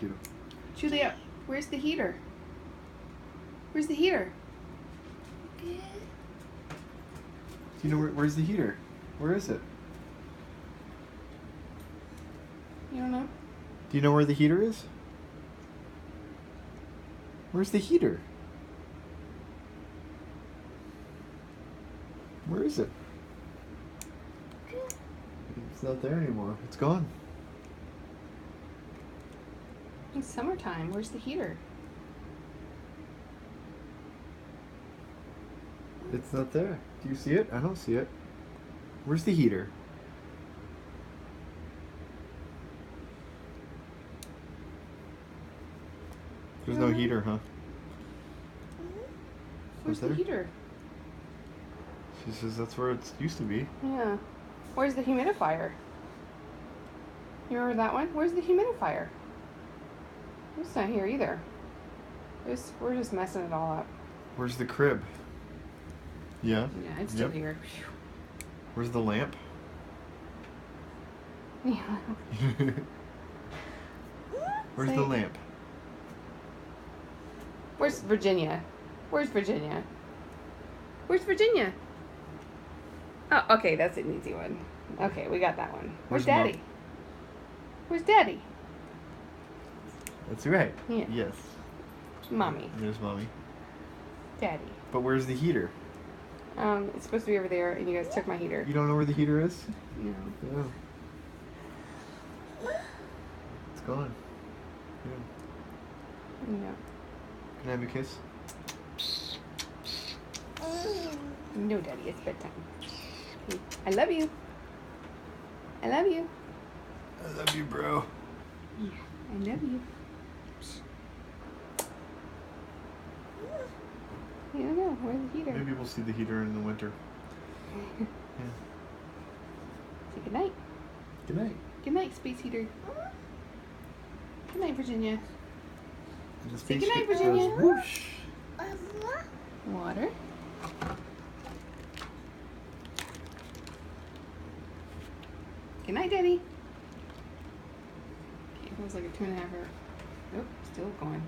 you. Julia, where's the heater? Where's the heater? Do you know where's the heater? Where is it? You don't know? Do you know where the heater is? Where's the heater? Where is it? It's not there anymore. It's gone. It's summertime. Where's the heater? It's not there. Do you see it? I don't see it. Where's the heater? There's no heater, huh? Where's the heater? She says that's where it used to be. Yeah. Where's the humidifier? You remember that one? Where's the humidifier? It's not here either. We're just messing it all up. Where's the crib? Yeah. Yeah, it's still here. Where's the lamp? Yeah. Where's the lamp? Where's Virginia? Where's Virginia? Where's Virginia? Oh, okay, that's an easy one. Okay, we got that one. Where's Daddy? Mom? Where's Daddy? That's right. Yeah. Yes. Mommy. There's Mommy. Daddy. But where's the heater? It's supposed to be over there, and you guys took my heater. You don't know where the heater is? No. Yeah. It's gone. Yeah. No. Can I have a kiss? No, Daddy, it's bedtime. I love you. I love you. I love you, bro. Yeah, I love you. I don't know. Where's the heater? Maybe we'll see the heater in the winter. Yeah. Say goodnight. Good night. Good night, space heater. Good night, Virginia. And the Say space goodnight, ship Virginia. goes whoosh. Water. Good night, Daddy. Okay, it was like a 2.5 hour. Nope, still going.